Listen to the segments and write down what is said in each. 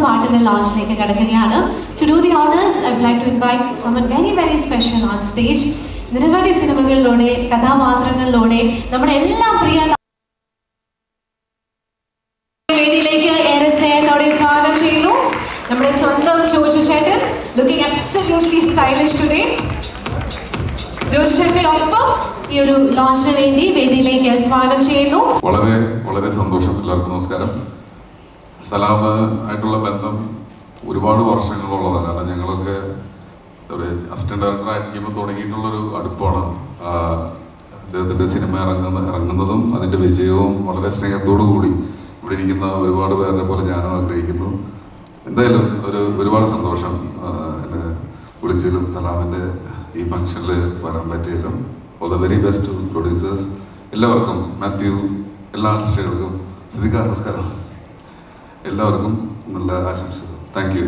പാട്ടിന്റെ ലോഞ്ചിലേക്ക് കടക്കുകയാണ്. To do the honors, I would like to invite someone very very special on stage. നിരവധി സിനിമകളിലൂടെ കഥാപാത്രങ്ങളിലൂടെ നമ്മുടെ എല്ലാ പ്രിയ വേദിയിലേക്ക് ഏറെ സ്നേഹത്തോടെ സ്വാഗതം ചെയ്യുന്നു. നമ്മുടെ സ്വന്തം ജോജു ചേട്ടൻ, looking absolutely stylish today. Joju ചേട്ടനെ ഒപ്പം ഈ ഒരു ലോഞ്ചിന് വേണ്ടി വേദിയിലേക്ക് സ്വാഗതം ചെയ്യുന്നു. വളരെ വളരെ സന്തോഷം. എല്ലാവർക്കും നമസ്കാരം. സലാം ആയിട്ടുള്ള ബന്ധം ഒരുപാട് വർഷങ്ങളുള്ളതാണ്. കാരണം ഞങ്ങളൊക്കെ ഒരു അസിസ്റ്റന്റ് ഡയറക്ടർ ആയിരിക്കുമ്പോൾ തുടങ്ങിയിട്ടുള്ളൊരു അടുപ്പാണ്. അദ്ദേഹത്തിൻ്റെ സിനിമ ഇറങ്ങുന്നതും അതിൻ്റെ വിജയവും വളരെ സ്നേഹത്തോടു കൂടി ഇവിടെ ഇരിക്കുന്ന ഒരുപാട് പേരുടെ പോലെ ഞാനും ആഗ്രഹിക്കുന്നു. എന്തായാലും ഒരുപാട് സന്തോഷം എന്നെ വിളിച്ചതിലും സലാമിൻ്റെ ഈ ഫംഗ്ഷനിൽ വരാൻ പറ്റിയതിലും. All the very best producers എല്ലാവർക്കും, മാത്യു, എല്ലാ ആർട്ടിസ്റ്റുകൾക്കും, സിദ്ദിഖ നമസ്കാരം, എല്ലാവർക്കും നല്ല ആശംസകൾ. Thank you.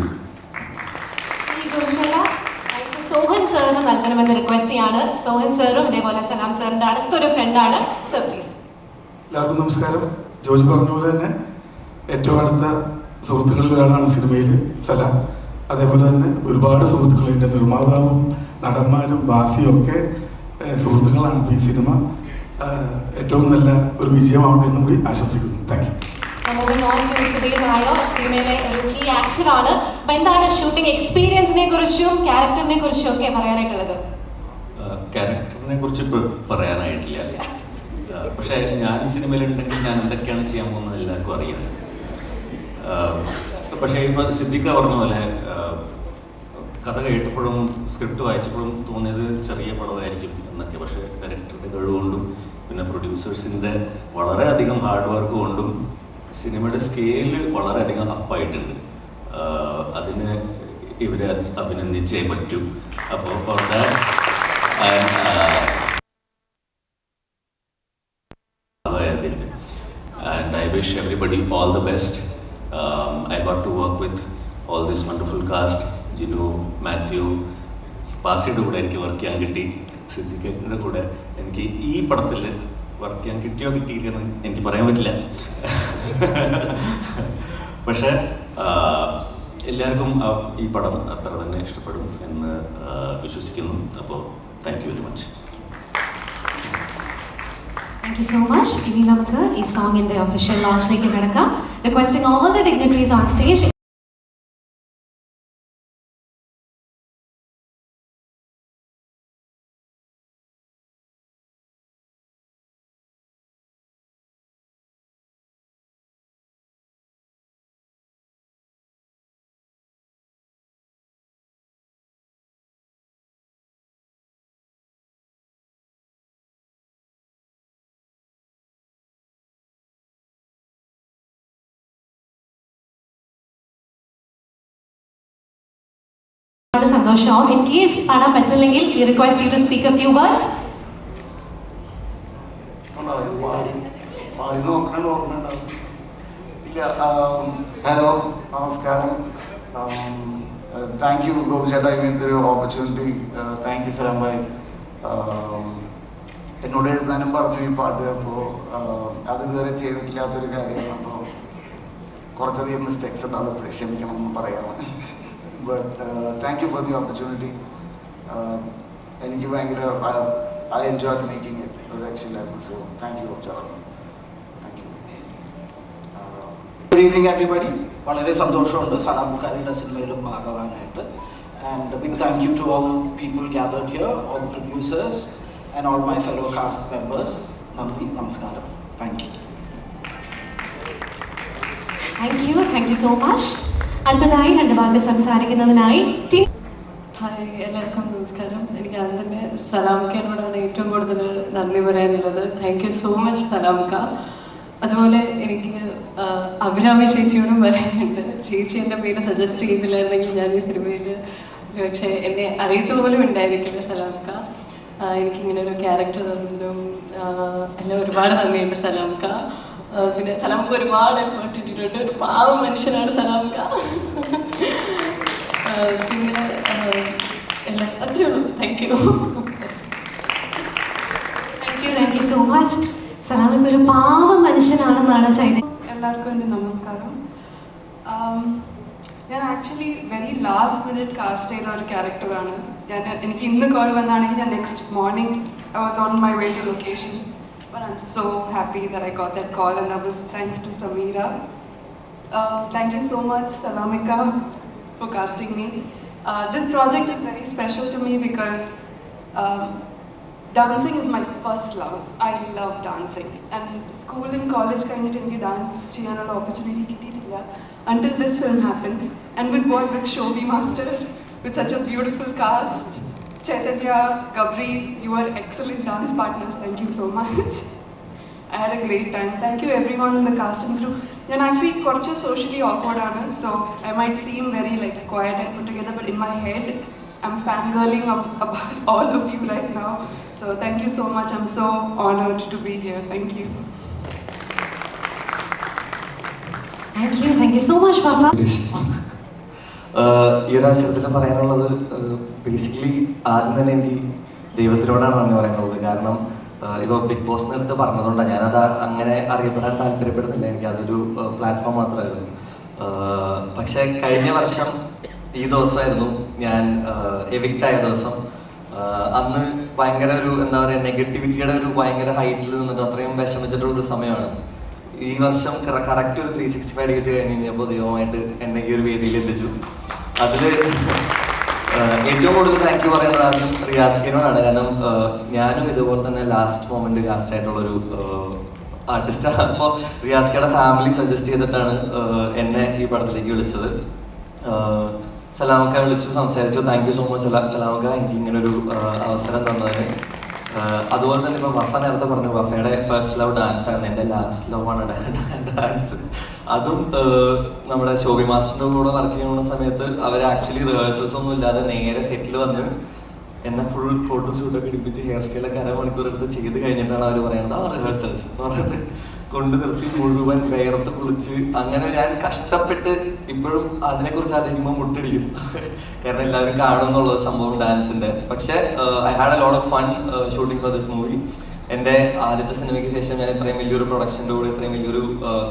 സോഹൻ സാറിന് നൽകണമെന്ന് റിക്വസ്റ്റ് ചെയ്യാണ്. സോഹൻ സാറും ഇതേപോലെ സലാം സാറിൻ്റെ അടുത്തൊരു ഫ്രണ്ടാണ്. Sir please. എല്ലാവർക്കും നമസ്കാരം. ജോജി പറഞ്ഞ പോലെ തന്നെ ഏറ്റവും അടുത്ത സുഹൃത്തുക്കളിൽ ഒരാളാണ് സിനിമയിൽ സലാം. അതേപോലെ തന്നെ ഒരുപാട് സുഹൃത്തുക്കൾ, ഇതിൻ്റെ നിർമ്മാതാവും നടന്മാരും ബാസിയും ഒക്കെ സുഹൃത്തുക്കളാണ്. ഈ സിനിമ ഏറ്റവും നല്ല ഒരു വിജയമാവട്ടെ എന്നും കൂടി ആശംസിക്കുന്നു. Thank you. സിനിമയിലെ ഒരു കീ ആക്ടറാണ്. അപ്പൊ എന്താണ് ഷൂട്ടിംഗ് എക്സ്പീരിയൻസിനെ കുറിച്ചും ക്യാരക്ടറിനെ കുറിച്ചും ഒക്കെ പറയാനായിട്ടുള്ളത്? ക്യാരക്ടറിനെ കുറിച്ച് പറയാനായിട്ടില്ല. പക്ഷെ ഞാൻ സിനിമയിലുണ്ടെങ്കിൽ ഞാൻ എന്തൊക്കെയാണ് ചെയ്യാൻ പോകുന്നത് എല്ലാവർക്കും അറിയാം. പക്ഷേ ഇപ്പോൾ സിദ്ദിഖ പറഞ്ഞ പോലെ കഥ കേട്ടപ്പോഴും സ്ക്രിപ്റ്റ് വായിച്ചപ്പോഴും തോന്നിയത് ചെറിയ പടമായിരിക്കും എന്നൊക്കെ. പക്ഷേ ഡയറക്ടറുടെ കഴിവുകൊണ്ടും പിന്നെ പ്രൊഡ്യൂസേഴ്സിൻ്റെ വളരെയധികം ഹാർഡ് വർക്ക് കൊണ്ടും സിനിമയുടെ സ്കെയില് വളരെയധികം അപ്പായിട്ടുണ്ട്. അതിന് ഇവരെ അഭിനന്ദിച്ചേ പറ്റൂ. അപ്പോൾ for that and I wish everybody all the best. I got to work with all this wonderful cast. Jinu, Mathew, ബാസിയുടെ കൂടെ എനിക്ക് വർക്ക് ചെയ്യാൻ കിട്ടി. സിദ്ദിഖിൻ്റെ കൂടെ എനിക്ക് ഈ പടത്തിൽ വർക്ക് ചെയ്യാൻ കിട്ടിയോ കിട്ടിയില്ലെന്ന് എനിക്ക് പറയാൻ പറ്റില്ല. പക്ഷേ എല്ലാവർക്കും ഈ പടം അത്ര തന്നെ ഇഷ്ടപ്പെടും എന്ന് വിശ്വസിക്കുന്നു. അപ്പോൾ thank you very much. Thank you so much. ഇനി നമുക്ക് ഈ സോങ്ങിന്റെ ഒഫീഷ്യൽ ലോഞ്ചിലേക്ക് കടക്കാം. Requesting all the dignitaries on stage. സന്തോഷം. ഇൻ കേസ് പാടാൻ പറ്റില്ലെങ്കിൽ we request you to speak a few words. Hello, നമസ്കാരം. താങ്ക് യു ഗോപി ചേട്ടാ ഇങ്ങനത്തെ ഒരു ഓപ്പർച്യൂണിറ്റി. താങ്ക് യു സലാം ഭായ്. എന്നോട് എഴുതാനും പറഞ്ഞു ഈ പാട്ട്. അപ്പോൾ അത് ഇതുവരെ ചെയ്തിട്ടില്ലാത്തൊരു കാര്യമാണ്. അപ്പോൾ കുറച്ചധികം മിസ്റ്റേക്സ് ഉണ്ട്, അത് ക്ഷമിക്കണം എന്ന് പറയണം. But thank you for the opportunity. എനിക്ക് ഭയങ്കര I enjoyed making it ഒരു രക്ഷയില്ലായിരുന്നു. So thank you Abjala. Thank you. Good evening everybody. വളരെ സന്തോഷമുണ്ട് സലാംക്കാരുടെ സിനിമയിലും ഭാഗവാനായിട്ട്. And a big thank you to all people gathered here, all the producers and all my fellow cast members. നന്ദി, നമസ്കാരം. Thank you. Thank you so much. അടുത്തതായി രണ്ട് വാക്ക് സംസാരിക്കുന്നതിനായി hi, എല്ലാവർക്കും നമസ്കാരം. എനിക്ക് ഞാൻ തന്നെ സലാംക്കയോടാണ് ഏറ്റവും കൂടുതൽ നന്ദി പറയാനുള്ളത്. താങ്ക് യു സോ മച്ച് സലാംക്ക. അതുപോലെ എനിക്ക് അഭിരാമി ചേച്ചിയോടും പറയാനുണ്ട്. ചേച്ചി എൻ്റെ പേര് സജസ്റ്റ് ചെയ്തില്ലായിരുന്നെങ്കിൽ ഞാൻ ഈ സിനിമയിൽ പക്ഷേ എന്നെ അറിയത്ത പോലും ഉണ്ടായിരിക്കില്ല സലാംക്ക. എനിക്കിങ്ങനെ ഒരു ക്യാരക്ടർ തന്നതിനും എല്ലാം ഒരുപാട് നന്ദിയുണ്ട് സലാംക്ക. പിന്നെ സലാംക്ക ഒരുപാട് എഫേർട്ട് ഇട്ടിട്ടുണ്ട്. ഒരു പാവം മനുഷ്യനാണ് സലാംക്ക. പിന്നെ എല്ലാം അത്രയേ ഉള്ളൂ. Thank you so much. സലാമിക്ക് ഒരു പാവം മനുഷ്യനാണെന്നാണ് ചൈന. എല്ലാവർക്കും എൻ്റെ നമസ്കാരം. ഞാൻ actually very last minute cast ചെയ്ത ഒരു ക്യാരക്ടറാണ്. എനിക്ക് ഇന്ന് കോൾ വന്നാണെങ്കിൽ ഞാൻ next morning I was on my way to location. But I'm so happy that I got that call, and that was thanks to Sameera. Thank you so much, Salamika, for casting me. This project is very special to me because dancing is my first love. I love dancing. And school and college kind of dance cheyanalla opportunity kittilla until this film happened. And with Shobhi Master, with such a beautiful cast. Chaitanya, Gabri, you are excellent dance partners. Thank you so much. I had a great time. Thank you everyone in the cast and crew. I'm actually quite socially awkward, so I might seem very quiet and put together, but in my head, I'm fangirling about all of you right now. So thank you so much. I'm so honored to be here. Thank you. Thank you so much, Papa. ഈ ഒരു അവസരത്തിൽ പറയാനുള്ളത് basically ആദ്യം തന്നെ എനിക്ക് ദൈവത്തിനോടാണ് നന്ദി പറയാനുള്ളത്. കാരണം ഇപ്പോൾ ബിഗ് ബോസ് നേരത്തെ പറഞ്ഞതുകൊണ്ടാണ് ഞാനത് അങ്ങനെ അറിയപ്പെടാൻ താല്പര്യപ്പെടുന്നില്ല. എനിക്ക് അതൊരു പ്ലാറ്റ്ഫോം മാത്രമായിരുന്നു. പക്ഷേ കഴിഞ്ഞ വർഷം ഈ ദിവസമായിരുന്നു ഞാൻ എവിക്റ്റായ ദിവസം. അന്ന് ഭയങ്കര ഒരു എന്താ പറയുക നെഗറ്റിവിറ്റിയുടെ ഒരു ഭയങ്കര ഹൈറ്റിൽ നിന്നിട്ട് അത്രയും വിഷമിച്ചിട്ടുള്ളൊരു സമയമാണ്. ഈ വർഷം കറക്റ്റ് ഒരു 365 ഡേയ്സ് കഴിഞ്ഞ് കഴിഞ്ഞപ്പോൾ ദൈവമായിട്ട് എന്നെ ഈ ഒരു വേദിയിൽ എത്തിച്ചു. അതിൽ ഏറ്റവും കൂടുതൽ താങ്ക് യു പറയേണ്ടത് ആദ്യം റിയാസ്കിനോടാണ്. കാരണം ഞാനും ഇതുപോലെ തന്നെ ലാസ്റ്റ് മൊമെന്റ് കാസ്റ്റ് ആയിട്ടുള്ളൊരു ആർട്ടിസ്റ്റാണ്. അപ്പോൾ റിയാസ്കയുടെ ഫാമിലി സജസ്റ്റ് ചെയ്തിട്ടാണ് എന്നെ ഈ പടത്തിലേക്ക് വിളിച്ചത്. സലാമക്ക വിളിച്ചു, സംസാരിച്ചു. താങ്ക് യു സോ മച്ച് സലാമക്ക എനിക്ക് ഇങ്ങനൊരു അവസരം തന്നതിന്. അതുപോലെ തന്നെ ഇപ്പോൾ വഫ നേരത്തെ പറഞ്ഞു, വഫയുടെ ഫസ്റ്റ് ലവ് ഡാൻസ് ആണ്, എൻ്റെ ലാസ്റ്റ് ലവ് ആണ് ഡാൻസ്. അതും നമ്മുടെ ശോഭി മാസ്റ്ററിൻ്റെ കൂടെ വർക്ക് ചെയ്യുന്ന സമയത്ത് അവർ ആക്ച്വലി റിഹേഴ്സൽസ് ഒന്നും ഇല്ലാതെ നേരെ സെറ്റിൽ വന്ന് എന്നെ ഫുൾ കോട്ടും സൂട്ടൊക്കെ ഇടിപ്പിച്ച് ഹെയർ സ്റ്റൈലൊക്കെ അരമണിക്കൂർ എടുത്ത് ചെയ്ത് കഴിഞ്ഞിട്ടാണ് അവർ പറയുന്നത് റിഹേഴ്സൽസ് എന്ന് പറഞ്ഞിട്ട് കൊണ്ടു നിർത്തി മുഴുവൻ വേർത്ത് കുളിച്ച് അങ്ങനെ ഞാൻ കഷ്ടപ്പെട്ട് ഇപ്പോഴും അതിനെക്കുറിച്ച് ആലോചിക്കുമ്പോൾ മുട്ടടിക്കും. കാരണം എല്ലാവരും കാണുന്നുള്ള സംഭവം ഡാൻസിന്റെ. പക്ഷെ I had a lot of fun shooting for this movie. എൻ്റെ ആദ്യത്തെ സിനിമയ്ക്ക് ശേഷം ഞാൻ ഇത്രയും വലിയൊരു പ്രൊഡക്ഷൻ്റെ കൂടെ ഇത്രയും വലിയൊരു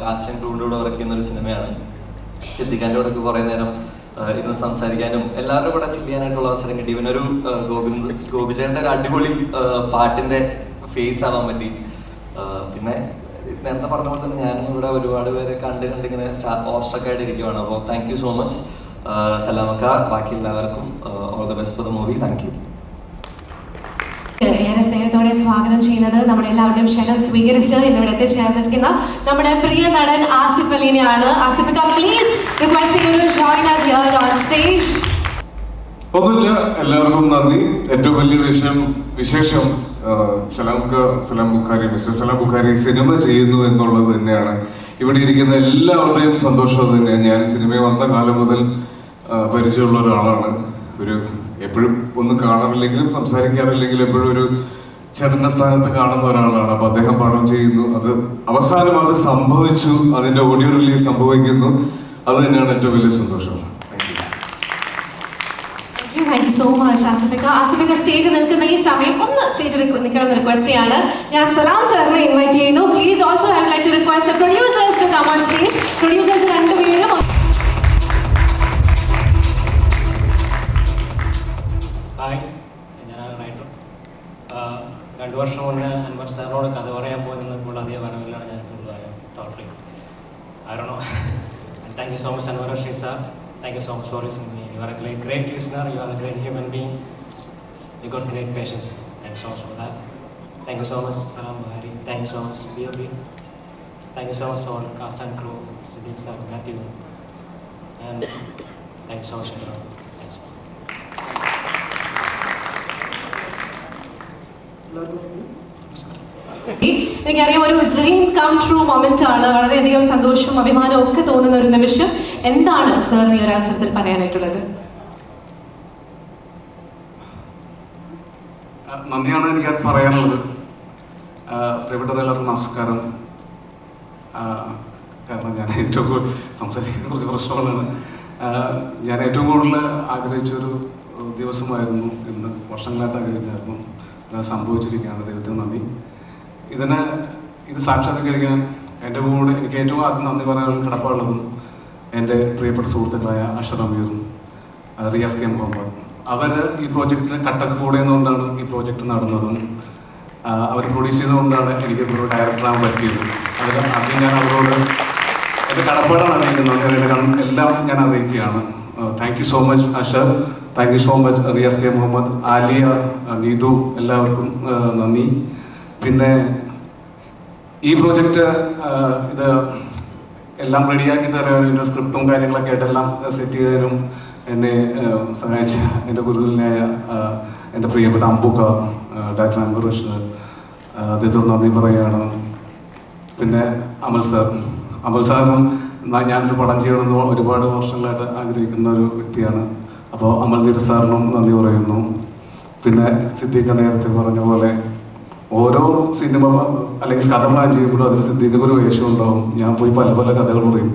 കാസ്റ്റ് ആൻഡ് ക്രൂവിൻ്റെ കൂടെ വർക്ക് ചെയ്യുന്ന ഒരു സിനിമയാണ്. സിദ്ദിഖാൻ്റെ കൂടെ ഒക്കെ കുറേ നേരം ഇരുന്ന് സംസാരിക്കാനും എല്ലാവരുടെ കൂടെ ചെയ്യാനായിട്ടുള്ള അവസരം കിട്ടി. ഇവനൊരു ഗോപിചേട്ടൻ്റെ ഒരു അടിപൊളി പാട്ടിൻ്റെ ഫേസ് ആവാൻ പറ്റി. പിന്നെ നേരത്തെ പറഞ്ഞ പോലെ തന്നെ ഞാനും ഇവിടെ ഒരുപാട് പേരെ കണ്ടിങ്ങനെ ഓസ്ട്രക്ക് ആയിട്ട് ഇരിക്കുവാണ്. അപ്പോൾ താങ്ക് യു സോ മച്ച് സലാമക്ക. ബാക്കി എല്ലാവർക്കും all the best for the movie. Thank you. ഏറെ സ്നേഹത്തോടെ സ്വാഗതം ചെയ്യുന്നത് നമ്മുടെ എല്ലാവരുടെയും ക്ഷണം സ്വീകരിച്ച് ഇന്നിവിടെ എത്തിച്ചേർന്നിരിക്കുന്ന നമ്മുടെ പ്രിയ നടൻ ആസിഫ് അലിനെയാണ്. Asif please requesting you to join us here on stage. ഒന്നുമില്ല, എല്ലാവർക്കും നന്ദി. ഏറ്റവും വലിയ വിശേഷം സലാം ബുഖാരി സിനിമ ചെയ്യുന്നു എന്നുള്ളത് തന്നെയാണ്. ഇവിടെ ഇരിക്കുന്ന എല്ലാവരുടെയും സന്തോഷം തന്നെയാണ്. ഞാൻ സിനിമയിൽ വന്ന കാലം മുതൽ പരിചയമുള്ള ഒരാളാണ്. എപ്പോഴും ഒന്നും കാണാറില്ലെങ്കിലും സംസാരിക്കാറില്ലെങ്കിലും എപ്പോഴും ഒരു ചേട്ടൻ്റെ സ്ഥാനത്ത് കാണുന്ന ഒരാളാണ്. അപ്പം അദ്ദേഹം പടം ചെയ്യുന്നു, അത് അവസാനം അത് സംഭവിച്ചു, അതിൻ്റെ ഓഡിയോ റിലീസ് സംഭവിക്കുന്നു. അത് തന്നെയാണ് ഏറ്റവും വലിയ സന്തോഷം. Thank you so much, ആസിഫിക്ക. ആസിഫിക്ക സ്റ്റേജിൽ നിൽക്കുന്ന ഈ സമയം ഒന്ന് സ്റ്റേജിൽ നിൽക്കണമെന്ന് റിക്വസ്റ്റ് ചെയ്യാണ്. ഞാൻ സലാം സാറിനെ ഇൻവൈറ്റ് ചെയ്യുന്നു. Please also I would like to request the producers to come on stage. Producers രണ്ടുപേരും. ഹായ്, ഞാനാണ് റൈറ്റർ. 2 വർഷം മുന്നേ അൻവർ സാറിനോട് കഥ പറയാൻ പോയി നിന്നപ്പോൾ അതേ വരവിലാണ് ഞാൻ totally I don't know. And thank you so much Anwar Rashid sir. Thank you so much for listening to me. You are a great listener. You are a great human being. You got great patience. Thanks so much for that. Thank you so much, Salam Bukhari. Thank you so much, B.O.B. Thank you so much to all cast and crew, Siddiq sir, Matthew, and thanks so much, everyone. Thanks. എനിക്കറിയാം ഒരു dream come true moment ആണ്. വളരെയധികം സന്തോഷവും അഭിമാനവും ഒക്കെ തോന്നുന്ന ഒരു നിമിഷം. എന്താണ് സാറിന് ഈ ഒരു അവസരത്തിൽ പറയാനായിട്ടുള്ളത്? നന്ദിയാണ് എനിക്ക് പറയാനുള്ളത്. പ്രിയപ്പെട്ടവരെ എല്ലാവർക്കും നമസ്കാരം. കാരണം ഞാൻ ഏറ്റവും സംസാരിക്കുന്ന കുറച്ച് പ്രശ്നങ്ങളാണ്. ഞാൻ ഏറ്റവും കൂടുതൽ ആഗ്രഹിച്ചൊരു ദിവസമായിരുന്നു ഇന്ന്. വർഷങ്ങളായിട്ട് ആഗ്രഹിച്ചായിരുന്നു. സംഭവിച്ചിരിക്കുകയാണ്. ദൈവത്തിന് നന്ദി. ഇത് സാക്ഷാത്കരിക്കാൻ എൻ്റെ കൂടെ എനിക്ക് ഏറ്റവും ആദ്യം നന്ദി പറയാൻ കടപ്പാടുള്ളതും എൻ്റെ പ്രിയപ്പെട്ട സുഹൃത്തുക്കളായ അഷർ അമീറും റിയാസ് കെ മുഹമ്മദ്. അവർ ഈ പ്രോജക്റ്റിൽ കട്ടക്ക് കൂടുന്നതുകൊണ്ടാണ് ഈ പ്രോജക്റ്റ് നടന്നതും അവർ പ്രൊഡ്യൂസ് ചെയ്തുകൊണ്ടാണ് എനിക്ക് ഒരു ഡയറക്ടറാകാൻ പറ്റിയത്. അതിൽ ആദ്യം ഞാൻ അവരോട് എൻ്റെ കടപ്പാടാണ് അറിയിക്കുന്നത്, എൻ്റെ എല്ലാം ഞാൻ അറിയിക്കുകയാണ്. Thank you so much Ashar, thank you so much Riyas K Muhammad, Aliya, Neethu, എല്ലാവർക്കും നന്ദി. പിന്നെ ഈ പ്രോജക്റ്റ് ഇത് എല്ലാം റെഡിയാക്കി തരാനും എൻ്റെ സ്ക്രിപ്റ്റും കാര്യങ്ങളൊക്കെ ആയിട്ടെല്ലാം സെറ്റ് ചെയ്തതിനും എന്നെ സഹായിച്ച എൻ്റെ ഗുരുവിനായ എൻ്റെ പ്രിയപ്പെട്ട അമ്പുക്ക, ഡോക്ടർ അൻവർ റഷീദ്, അദ്ദേഹത്തോട് നന്ദി പറയുകയാണ്. പിന്നെ അമൽ സാറും ഞാനൊരു പടം ചെയ്യണമെന്ന് ഒരുപാട് വർഷങ്ങളായിട്ട് ആഗ്രഹിക്കുന്ന ഒരു വ്യക്തിയാണ്. അപ്പോൾ അമൽ നീർ സാറിനും നന്ദി പറയുന്നു. പിന്നെ സിദ്ദീഖ് നേരത്തെ പറഞ്ഞ പോലെ ഓരോ സിനിമ അല്ലെങ്കിൽ കഥ പ്ലാൻ ചെയ്യുമ്പോഴും അതിൽ സിദ്ദീഖ് ഒരു വേഷം ഉണ്ടാവും. ഞാൻ പോയി പല പല കഥകൾ പറയും,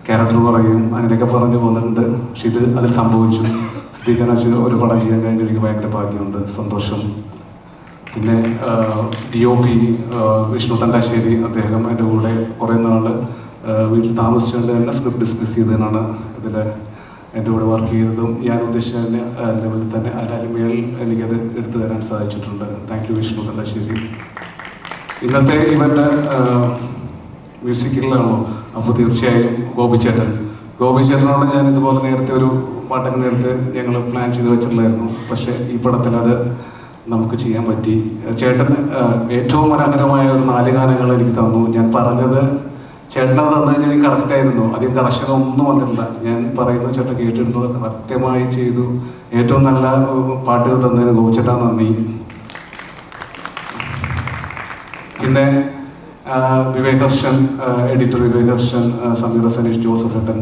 ക്യാരക്ടർ പറയും, അങ്ങനെയൊക്കെ പറഞ്ഞു പോകുന്നുണ്ട്. പക്ഷെ ഇത് അതിൽ സംഭവിച്ചു. സിദ്ദീഖിനെ വെച്ച് ഒരു പടം ചെയ്യാൻ കഴിഞ്ഞ എനിക്ക് ഭയങ്കര ഭാഗ്യമുണ്ട്, സന്തോഷം. പിന്നെ DOP വിഷ്ണു തണ്ടാശ്ശേരി, അദ്ദേഹം എൻ്റെ കൂടെ കുറേ നാൾ വീട്ടിൽ താമസിച്ചുകൊണ്ട് തന്നെ സ്ക്രിപ്റ്റ് ഡിസ്കസ് ചെയ്തതിനാണ് ഇതിൽ എൻ്റെ കൂടെ വർക്ക് ചെയ്തതും ഞാൻ ഉദ്ദേശിച്ച ലെവലിൽ തന്നെ അലാലിമേൽ എനിക്കത് എടുത്തു തരാൻ സാധിച്ചിട്ടുണ്ട്. Thank you Vishnu Thandassery. ഇന്നത്തെ ഇവൻ്റെ മ്യൂസിക്കിലാണോ, അപ്പോൾ തീർച്ചയായും ഗോപിച്ചേട്ടനോട് ഞാൻ ഇതുപോലെ നേരത്തെ ഒരു പാട്ടൊക്കെ നേരത്തെ ഞങ്ങൾ പ്ലാൻ ചെയ്ത് വെച്ചിട്ടുണ്ടായിരുന്നു. പക്ഷേ ഈ പടത്തിൽ അത് നമുക്ക് ചെയ്യാൻ പറ്റി. ചേട്ടൻ ഏറ്റവും മനോഹരമായ ഒരു 4 ഗാനങ്ങൾ എനിക്ക് തന്നു. ഞാൻ പറഞ്ഞത് ചേട്ടനത് തന്നു കഴിഞ്ഞാൽ എനിക്ക് കറക്റ്റായിരുന്നു, അധികം കറക്ഷനൊന്നും വന്നിട്ടില്ല. ഞാൻ പറയുന്നത് ചേട്ടൻ കേട്ടിരുന്നത് കൃത്യമായി ചെയ്തു. ഏറ്റവും നല്ല പാട്ടുകൾ തന്നതിന് ഗോപിച്ചേട്ടാ നന്ദി. പിന്നെ Vivek Harshan, editor Vivek Harshan, Sameera Saneesh, Joseph Nettan,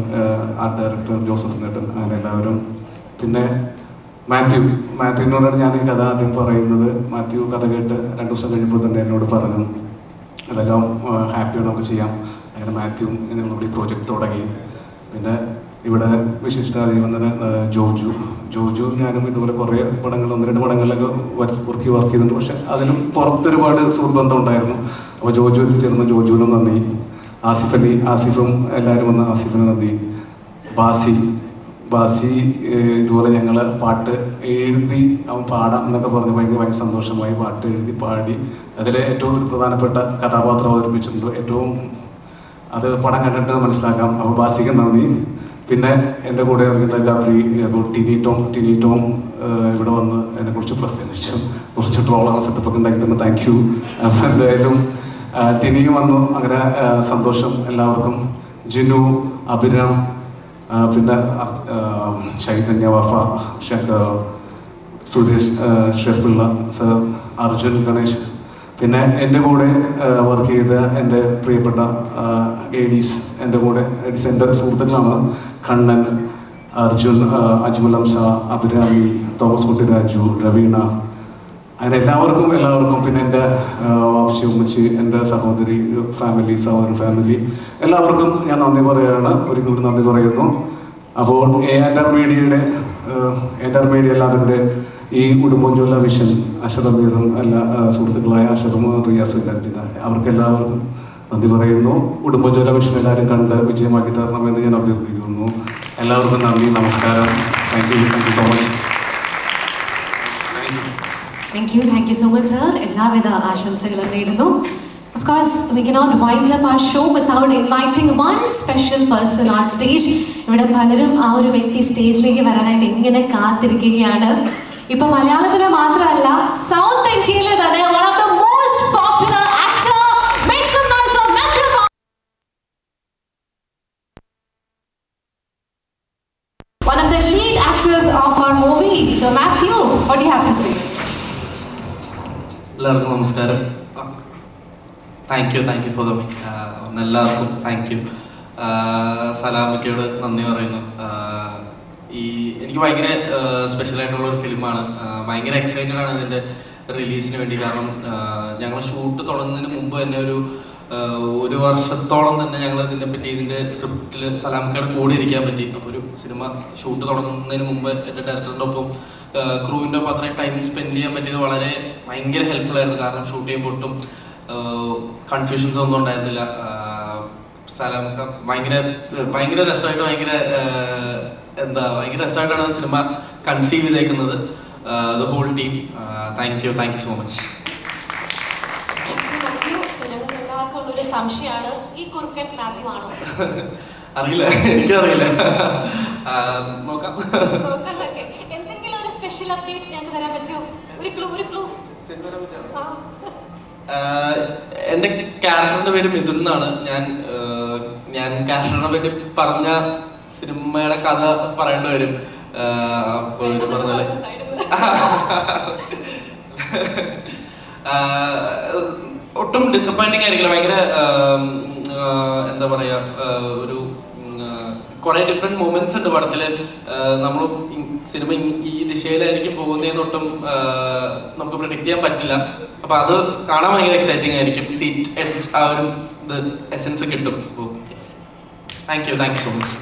art director Joseph Nettan, അങ്ങനെ എല്ലാവരും. പിന്നെ മാത്യുവിനോടാണ് ഞാൻ ഈ കഥ ആദ്യം പറയുന്നത്. മാത്യു കഥ കേട്ട് 2 ദിവസം കഴിയുമ്പോൾ തന്നെ എന്നോട് പറഞ്ഞു അതെല്ലാം ഹാപ്പിയാണ്, നമുക്ക് ചെയ്യാം. അങ്ങനെ മാത്യു ഞങ്ങളിവിടെ ഈ പ്രോജക്റ്റ് തുടങ്ങി. പിന്നെ ഇവിടെ വിശിഷ്ടാതിവന്ദന ജോജു ഞാനും ഇതുപോലെ കുറേ പടങ്ങൾ 1-2 പടങ്ങളിലൊക്കെ വർക്ക് ചെയ്തിട്ടുണ്ട്. പക്ഷെ അതിലും പുറത്തൊരുപാട് സുഹൃബന്ധം ഉണ്ടായിരുന്നു. അപ്പോൾ ജോജു എത്തിച്ചേർന്ന് ജോജുവിനും നന്ദി. ആസിഫും എല്ലാവരും വന്ന് ആസിഫിന് നന്ദി. ബാസി ഇതുപോലെ ഞങ്ങൾ പാട്ട് എഴുതി അവൻ പാടാം എന്നൊക്കെ പറഞ്ഞ് ഭയങ്കര സന്തോഷമായി പാട്ട് എഴുതി പാടി അതിലെ ഏറ്റവും ഒരു പ്രധാനപ്പെട്ട കഥാപാത്രം അവതരിപ്പിച്ചിട്ടുണ്ട്. ഏറ്റവും അത് പടം കണ്ടിട്ട് മനസ്സിലാക്കാം. അപ്പോൾ ബാസിക്ക് നന്ദി. പിന്നെ എൻ്റെ കൂടെ ഇറങ്ങിയ ഗാബ്രി, ടിനിറ്റോം ഇവിടെ വന്ന് എന്നെക്കുറിച്ച് പ്രസംഗിച്ചു, കുറച്ച് ട്രോളാണ് സെറ്റപ്പൊക്കെ ഉണ്ടാക്കി തന്നെ. Thank you. അപ്പോൾ എന്തായാലും ടിനിയും വന്നു. അങ്ങനെ സന്തോഷം എല്ലാവർക്കും. ജിനു, അഭിരാം, പിന്നെ ചൈതന്യ, വഫ, സുരേഷ്, ഷെഫിള്ള സർ, അർജുൻ, ഗണേഷ്. പിന്നെ എൻ്റെ കൂടെ വർക്ക് ചെയ്ത എൻ്റെ പ്രിയപ്പെട്ട എഡീസ്, എൻ്റെ സുഹൃത്തുക്കളാണ്. കണ്ണൻ, അർജുൻ, അജ്മൽ ഹംസ, അഭിരാമി, തോമസ് കുട്ടി രാജു, രവീണ, അങ്ങനെ എല്ലാവർക്കും. പിന്നെ എൻ്റെ വാപ്പച്ചി, ഉമ്മച്ചി, എൻ്റെ സഹോദരൻ ഫാമിലി എല്ലാവർക്കും ഞാൻ നന്ദി പറയുകയാണ്. ഒരിക്കൽ കൂടി നന്ദി പറയുന്നു. അപ്പോൾ എൻ്റർ മീഡിയ എല്ലാവരുടെ ഈ ഉടുമ്പൻചോല വിഷൻ, അഷർ അമീറും എല്ലാ സുഹൃത്തുക്കളായ അഷറും റിയാസും അവർക്കെല്ലാവർക്കും നന്ദി പറയുന്നു. ഉടുമ്പൻചോല വിഷൻ എല്ലാവരും കണ്ട് വിജയമാക്കി തരണമെന്ന് ഞാൻ അഭ്യർത്ഥിക്കുന്നു. എല്ലാവർക്കും നന്ദി, നമസ്കാരം. Thank you so much. Thank you so much, sir. എല്ലാവിധ ആശംസകളും നേരുന്നു. Of course, we cannot wind up our show without inviting one special person on stage. ഇവിടെ പലരും ആ ഒരു വ്യക്തി സ്റ്റേജിലേക്ക് വരാനായിട്ട് ഇങ്ങനെ കാത്തിരിക്കുകയാണ്. ഇപ്പൊ മലയാളത്തിലെ മാത്രമല്ല, സൗത്ത് ഇന്ത്യയിലെ തന്നെ one of the most popular actor. Make some noise for Matthew. One of the lead actors of our movie. So Matthew, what do you have to say? എല്ലാവർക്കും നമസ്കാരം. Thank you for coming. എല്ലാവർക്കും thank you. സലാമക്കയോട് നന്ദി പറയുന്നു. എനിക്ക് ഭയങ്കര സ്പെഷ്യലായിട്ടുള്ളൊരു ഫിലിമാണ്. ഭയങ്കര excited ആണ് ഇതിൻ്റെ റിലീസിന് വേണ്ടി. കാരണം ഞങ്ങൾ ഷൂട്ട് തുടങ്ങുന്നതിന് മുമ്പ് തന്നെ ഒരു വർഷത്തോളം തന്നെ ഞങ്ങൾ ഇതിൻ്റെ സ്ക്രിപ്റ്റിൽ സലാമക്കയുടെ കൂടെ ഇരിക്കാൻ പറ്റി. അപ്പോൾ ഒരു സിനിമ ഷൂട്ട് തുടങ്ങുന്നതിന് മുമ്പ് എൻ്റെ ഡയറക്ടറിൻ്റെ ഒപ്പം ക്രൂവിൻ്റെ ഒപ്പം അത്രയും ടൈം സ്പെൻഡ് ചെയ്യാൻ പറ്റിയത് ഭയങ്കര ഹെൽപ്ഫുൾ ആയിരുന്നു. കാരണം ഷൂട്ട് ചെയ്യുമ്പോൾ ഒട്ടും കൺഫ്യൂഷൻസ് ഒന്നും ഉണ്ടായിരുന്നില്ല. സലാമക്ക ഭയങ്കര രസമായിട്ട് ഭയങ്കര രസമായിട്ടാണ് സിനിമ കൺസീവ് ചെയ്തേക്കുന്നത്. The whole team thank you so much. ഞങ്ങൾക്ക് എല്ലാവർക്കും ഉള്ളൊരു സംശയമാണ്, ഈ കുറുക്കൻ മാത്യു ആണോ? അറിയില്ല, എനിക്കറിയില്ല. നോക്കാം. എന്തെങ്കിലും ഒരു സ്പെഷ്യൽ അപ്ഡേറ്റ് ഞങ്ങൾക്ക് തരാൻ പറ്റുമോ? ഒരു ക്ലൂ. എൻ്റെ ക്യാരക്ടറിന്റെ പേര് മിഥുൻ എന്നാണ്. ഞാൻ ക്യാരക്ടറിനെ പറ്റി പറഞ്ഞ സിനിമയുടെ കഥ പറയേണ്ടി വരും. പറഞ്ഞാല് ഒട്ടും ഡിസപ്പോയിന്റിങ് ആയിരിക്കില്ല. ഭയങ്കര എന്താ പറയാ, ഒരു കുറെ ഡിഫറെന്റ് മൂമെന്റ്സ് ഉണ്ട് പടത്തില്. നമ്മൾ സിനിമ ഈ ദിശയിലായിരിക്കും പോകുന്നതെന്നൊട്ടും നമുക്ക് പ്രെഡിക്റ്റ് ചെയ്യാൻ പറ്റില്ല. അപ്പൊ അത് കാണാൻ ഭയങ്കര എക്സൈറ്റിംഗ് ആയിരിക്കും. സീറ്റ് ആ ഒരു എസെൻസ് കിട്ടും. Thank you so much.